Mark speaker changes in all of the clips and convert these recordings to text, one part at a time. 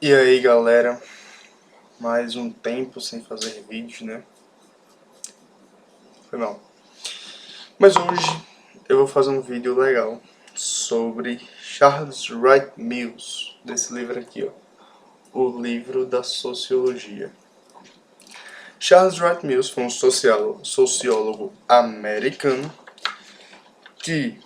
Speaker 1: E aí galera, mais um tempo sem fazer vídeos, né? Foi mal. Mas hoje eu vou fazer um vídeo legal sobre Charles Wright Mills, desse livro aqui, ó, O Livro da Sociologia. Charles Wright Mills foi um sociólogo americano que,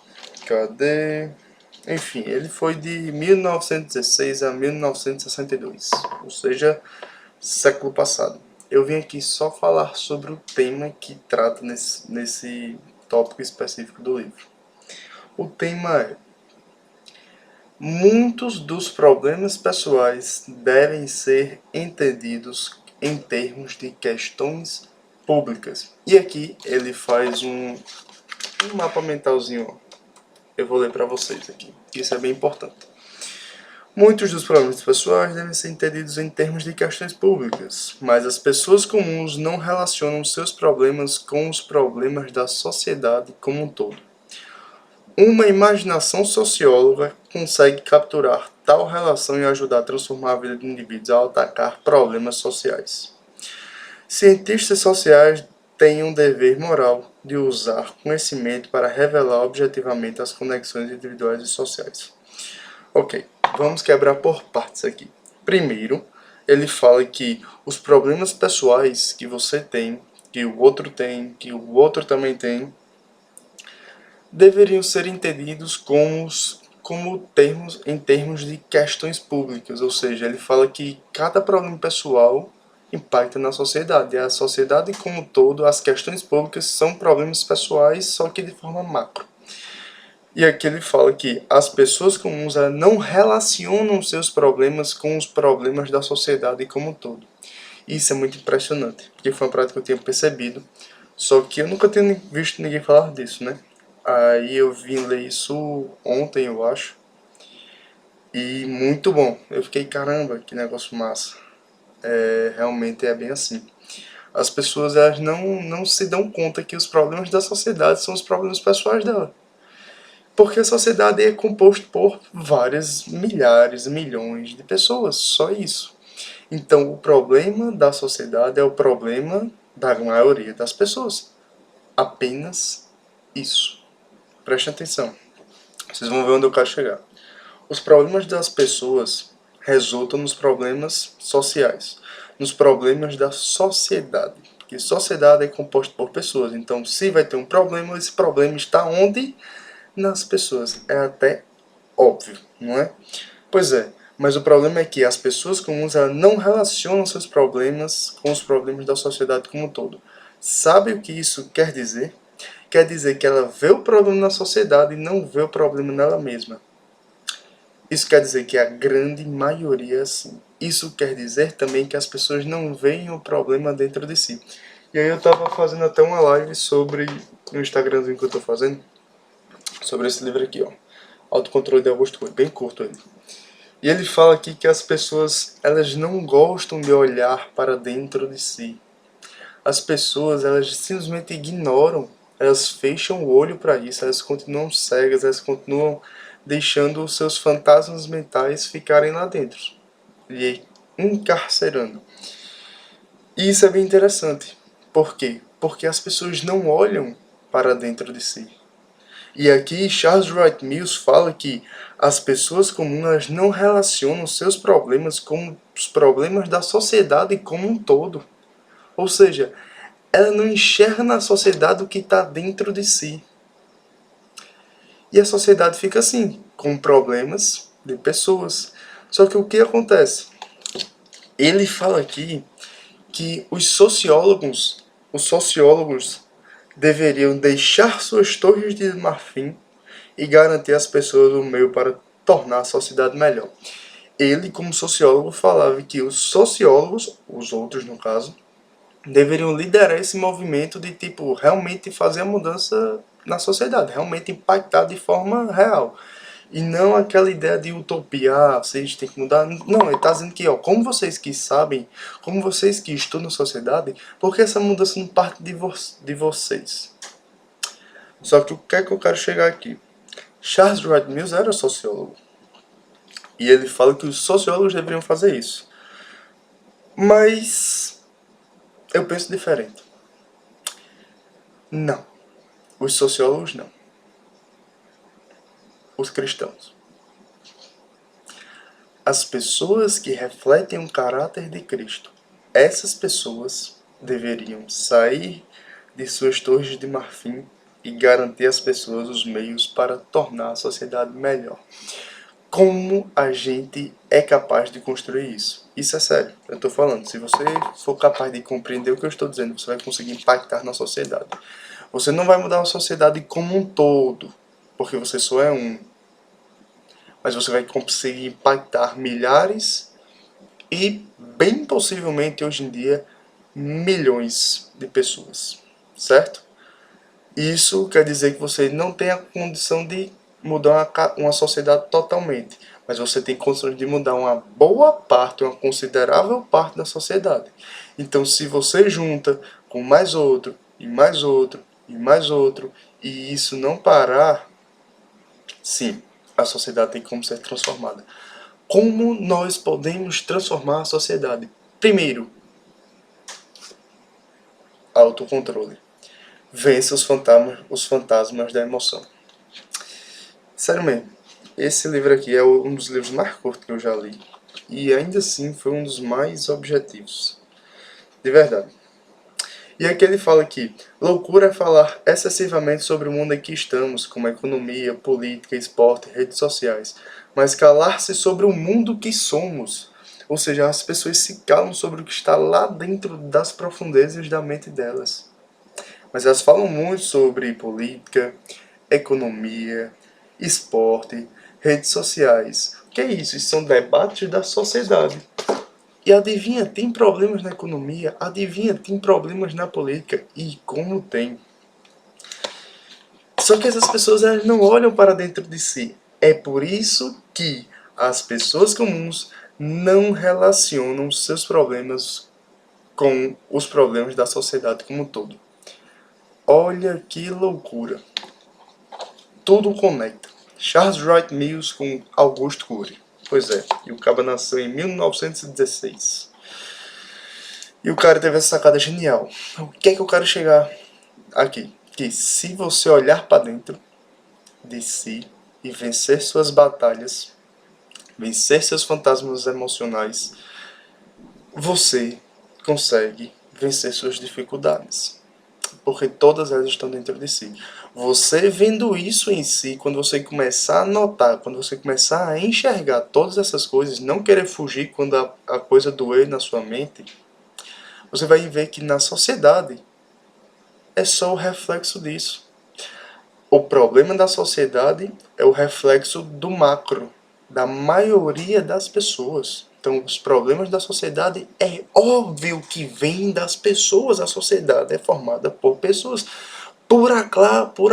Speaker 1: enfim, ele foi de 1916 a 1962, ou seja, século passado. Eu vim aqui só falar sobre o tema que trata nesse tópico específico do livro. O tema é: muitos dos problemas pessoais devem ser entendidos em termos de questões públicas. E aqui ele faz um mapa mentalzinho, ó. Eu vou ler para vocês aqui, isso é bem importante. Muitos dos problemas pessoais devem ser entendidos em termos de questões públicas, mas as pessoas comuns não relacionam seus problemas com os problemas da sociedade como um todo. Uma imaginação socióloga consegue capturar tal relação e ajudar a transformar a vida de indivíduos ao atacar problemas sociais. Cientistas sociais têm um dever moral de usar conhecimento para revelar objetivamente as conexões individuais e sociais. Ok, vamos quebrar por partes aqui. Primeiro, ele fala que os problemas pessoais que você tem, que o outro tem, que o outro também tem, deveriam ser entendidos em termos de questões públicas. Ou seja, ele fala que cada problema pessoal impacta na sociedade. E a sociedade como um todo, as questões públicas são problemas pessoais, só que de forma macro. E aqui ele fala que as pessoas comuns não relacionam seus problemas com os problemas da sociedade como um todo. Isso é muito impressionante, porque foi uma prática que eu tinha percebido, só que eu nunca tinha visto ninguém falar disso, né? Aí eu vim ler isso ontem, eu acho, e muito bom. Eu fiquei, caramba, que negócio massa. Realmente é bem assim. As pessoas elas não se dão conta que os problemas da sociedade são os problemas pessoais dela. Porque a sociedade é composta por várias milhares, milhões de pessoas, só isso. Então, o problema da sociedade é o problema da maioria das pessoas. Apenas isso. Preste atenção. Vocês vão ver onde eu quero chegar. Os problemas das pessoas resultam nos problemas sociais, nos problemas da sociedade. Porque sociedade é composta por pessoas. Então, se vai ter um problema, esse problema está onde? Nas pessoas. É até óbvio, não é? Pois é, mas o problema é que as pessoas comuns não relacionam seus problemas com os problemas da sociedade como um todo. Sabe o que isso quer dizer? Quer dizer que ela vê o problema na sociedade e não vê o problema nela mesma. Isso quer dizer que a grande maioria é assim. Isso quer dizer também que as pessoas não veem o problema dentro de si. E aí eu tava fazendo até uma live sobre, no Instagramzinho que eu tô fazendo, sobre esse livro aqui, ó. Autocontrole de Augusto Cury, bem curto ele. E ele fala aqui que as pessoas, elas não gostam de olhar para dentro de si. As pessoas, elas simplesmente ignoram, elas fecham o olho para isso, elas continuam cegas, elas continuam deixando os seus fantasmas mentais ficarem lá dentro e encarcerando. E isso é bem interessante. Por quê? Porque as pessoas não olham para dentro de si. E aqui Charles Wright Mills fala que as pessoas comuns não relacionam seus problemas com os problemas da sociedade como um todo. Ou seja, ela não enxerga na sociedade o que está dentro de si. E a sociedade fica assim, com problemas de pessoas. Só que o que acontece? Ele fala aqui que os sociólogos deveriam deixar suas torres de marfim e garantir às pessoas o meio para tornar a sociedade melhor. Ele, como sociólogo, falava que os sociólogos, os outros no caso, deveriam liderar esse movimento de tipo realmente fazer a mudança na sociedade, realmente impactar de forma real. E não aquela ideia de utopia, vocês têm que mudar. Não, ele está dizendo que, ó, como vocês que sabem, como vocês que estudam na sociedade, porque essa mudança não parte de vocês. Só que o que é que eu quero chegar aqui? Charles Wright Mills era sociólogo. E ele fala que os sociólogos deveriam fazer isso. Mas eu penso diferente. Não. Os sociólogos não. Os cristãos. As pessoas que refletem o caráter de Cristo. Essas pessoas deveriam sair de suas torres de marfim e garantir às pessoas os meios para tornar a sociedade melhor. Como a gente é capaz de construir isso? Isso é sério, eu estou falando. Se você for capaz de compreender o que eu estou dizendo, você vai conseguir impactar na sociedade. Você não vai mudar a sociedade como um todo, porque você só é um. Mas você vai conseguir impactar milhares e, bem possivelmente, hoje em dia, milhões de pessoas, certo? Isso quer dizer que você não tem a condição de mudar uma sociedade totalmente, mas você tem condições de mudar uma boa parte, uma considerável parte da sociedade. Então, se você junta com mais outro, e mais outro, e mais outro, e isso não parar, sim, a sociedade tem como ser transformada. Como nós podemos transformar a sociedade? Primeiro, autocontrole. Vence os fantasmas da emoção. Sério mesmo, esse livro aqui é um dos livros mais curtos que eu já li. E ainda assim foi um dos mais objetivos. De verdade. E aqui ele fala que loucura é falar excessivamente sobre o mundo em que estamos, como economia, política, esporte, redes sociais, mas calar-se sobre o mundo que somos. Ou seja, as pessoas se calam sobre o que está lá dentro das profundezas da mente delas. Mas elas falam muito sobre política, economia, esporte, redes sociais. O que é isso? Isso são debates da sociedade. E adivinha, tem problemas na economia, adivinha, tem problemas na política, e como tem. Só que essas pessoas elas não olham para dentro de si. É por isso que as pessoas comuns não relacionam seus problemas com os problemas da sociedade como um todo. Olha que loucura. Tudo conecta. Charles Wright Mills com Auguste Cury. Pois é, e o cara nasceu em 1916. E o cara teve essa sacada genial. O que é que eu quero chegar aqui? Que se você olhar para dentro de si e vencer suas batalhas, vencer seus fantasmas emocionais, você consegue vencer suas dificuldades. Porque todas elas estão dentro de si. Você vendo isso em si, quando você começar a notar, quando você começar a enxergar todas essas coisas, não querer fugir quando a coisa doer na sua mente, você vai ver que na sociedade é só o reflexo disso. O problema da sociedade é o reflexo do macro, da maioria das pessoas. Então, os problemas da sociedade é óbvio que vêm das pessoas. A sociedade é formada por pessoas. Por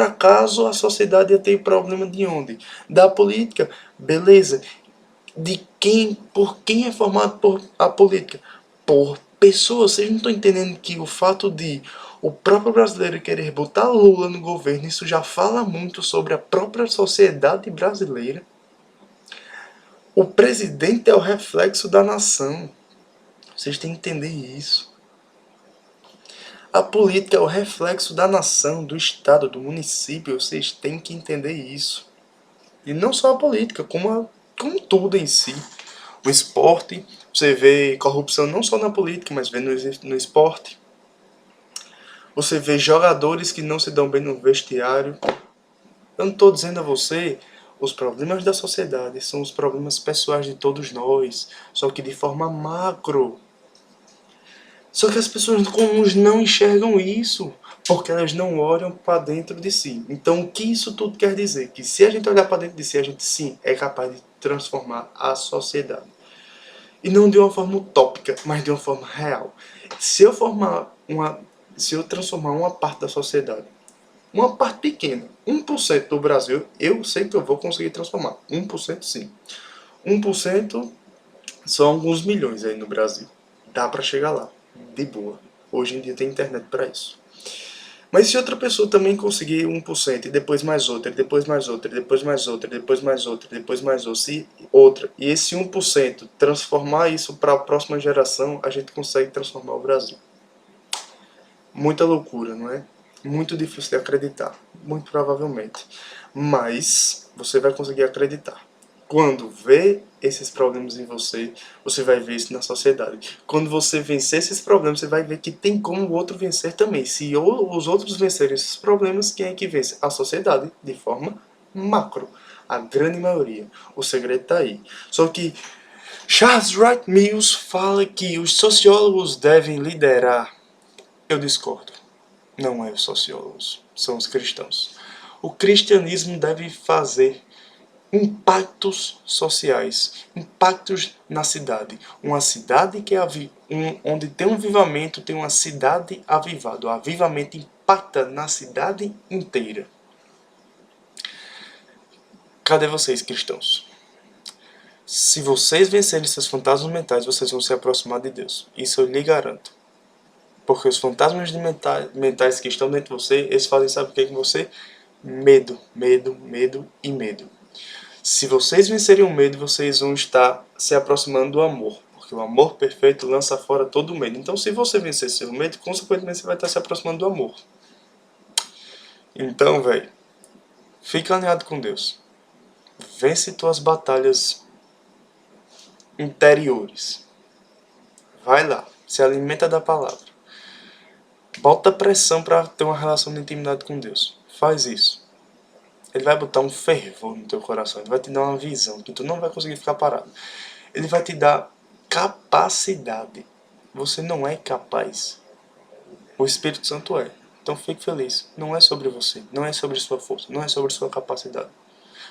Speaker 1: acaso a sociedade tem problema de onde? Da política. Beleza. De quem? Por quem é formado por a política? Por pessoas. Vocês não estão entendendo que o fato de o próprio brasileiro querer botar Lula no governo, isso já fala muito sobre a própria sociedade brasileira. O presidente é o reflexo da nação. Vocês têm que entender isso. A política é o reflexo da nação, do estado, do município. Vocês têm que entender isso. E não só a política, como tudo em si. O esporte, você vê corrupção não só na política, mas vê no esporte. Você vê jogadores que não se dão bem no vestiário. Eu não estou dizendo a você, os problemas da sociedade são os problemas pessoais de todos nós, só que de forma macro. Só que as pessoas comuns não enxergam isso, porque elas não olham para dentro de si. Então, o que isso tudo quer dizer? Que se a gente olhar para dentro de si, a gente sim é capaz de transformar a sociedade. E não de uma forma utópica, mas de uma forma real. Se eu transformar uma parte da sociedade, uma parte pequena, 1% do Brasil, eu sei que eu vou conseguir transformar. 1% sim. 1% são alguns milhões aí no Brasil. Dá para chegar lá, de boa. Hoje em dia tem internet para isso. Mas se outra pessoa também conseguir 1%, e depois mais outra, e depois mais outra, e depois mais outra, e depois mais outra, e depois mais outra, e esse 1% transformar isso para a próxima geração, a gente consegue transformar o Brasil. Muita loucura, não é? Muito difícil de acreditar, muito provavelmente. Mas você vai conseguir acreditar. Quando vê esses problemas em você, você vai ver isso na sociedade. Quando você vencer esses problemas, você vai ver que tem como o outro vencer também. Se os outros vencerem esses problemas, quem é que vence? A sociedade, de forma macro. A grande maioria. O segredo está aí. Só que Charles Wright Mills fala que os sociólogos devem liderar. Eu discordo. Não é os sociólogos, são os cristãos. O cristianismo deve fazer impactos sociais, impactos na cidade. Uma cidade que onde tem um avivamento, tem uma cidade avivada. O avivamento impacta na cidade inteira. Cadê vocês, cristãos? Se vocês vencerem seus fantasmas mentais, vocês vão se aproximar de Deus. Isso eu lhe garanto. Porque os fantasmas mentais que estão dentro de você, eles fazem, sabe o que é que você? Medo, medo, medo e medo. Se vocês vencerem o medo, vocês vão estar se aproximando do amor. Porque o amor perfeito lança fora todo o medo. Então, se você vencer seu medo, consequentemente você vai estar se aproximando do amor. Então, velho, fica alinhado com Deus. Vence tuas batalhas interiores. Vai lá, se alimenta da palavra. Bota pressão para ter uma relação de intimidade com Deus. Faz isso. Ele vai botar um fervor no teu coração. Ele vai te dar uma visão que tu não vai conseguir ficar parado. Ele vai te dar capacidade. Você não é capaz. O Espírito Santo é. Então fique feliz. Não é sobre você. Não é sobre sua força. Não é sobre sua capacidade.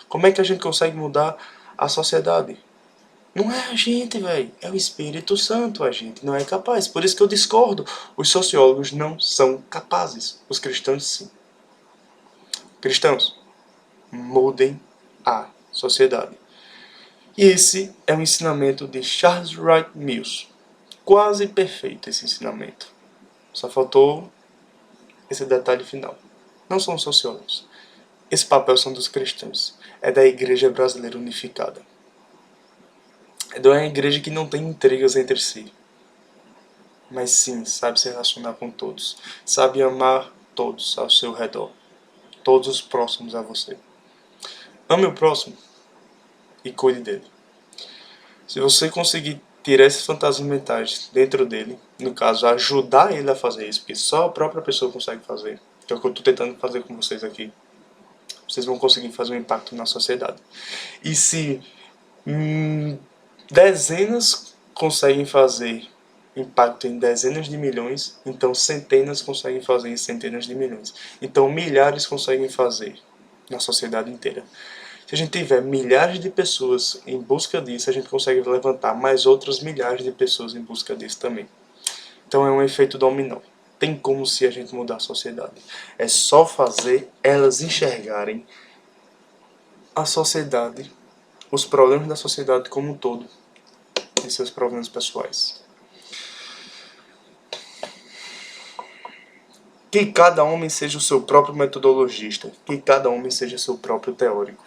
Speaker 1: Como é que a gente consegue mudar a sociedade? Não é a gente, velho. É o Espírito Santo. A gente não é capaz. Por isso que eu discordo. Os sociólogos não são capazes. Os cristãos, sim. Cristãos, mudem a sociedade. E esse é o ensinamento de Charles Wright Mills. Quase perfeito esse ensinamento. Só faltou esse detalhe final. Não são sociólogos. Esse papel são dos cristãos. É da Igreja Brasileira Unificada. É de uma igreja que não tem intrigas entre si. Mas sim, sabe se relacionar com todos. Sabe amar todos ao seu redor. Todos os próximos a você. Ame o próximo e cuide dele. Se você conseguir tirar esses fantasmas mentais dentro dele, no caso, ajudar ele a fazer isso, porque só a própria pessoa consegue fazer, que é o que eu estou tentando fazer com vocês aqui, vocês vão conseguir fazer um impacto na sociedade. E se dezenas conseguem fazer impacto em dezenas de milhões, então centenas conseguem fazer em centenas de milhões. Então milhares conseguem fazer na sociedade inteira. Se a gente tiver milhares de pessoas em busca disso, a gente consegue levantar mais outras milhares de pessoas em busca disso também. Então é um efeito dominó. Tem como se a gente mudar a sociedade. É só fazer elas enxergarem a sociedade, os problemas da sociedade como um todo, e seus problemas pessoais. Que cada homem seja o seu próprio metodologista, que cada homem seja seu próprio teórico.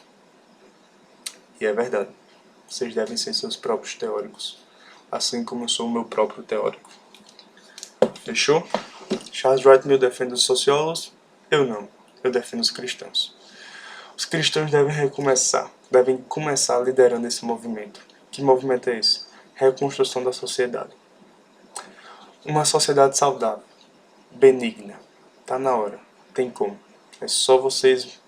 Speaker 1: E é verdade, vocês devem ser seus próprios teóricos, assim como eu sou o meu próprio teórico. Fechou? Charles Wright Mills defende os sociólogos, eu não, eu defendo os cristãos. Os cristãos devem começar liderando esse movimento. Que movimento é esse? Reconstrução da sociedade. Uma sociedade saudável, benigna. Tá na hora, tem como. É só vocês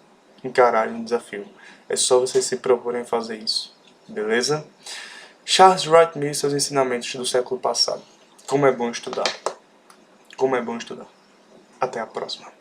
Speaker 1: encararem o desafio. É só vocês se proporem fazer isso. Beleza? Charles Wright Mills e seus ensinamentos do século passado. Como é bom estudar. Como é bom estudar. Até a próxima.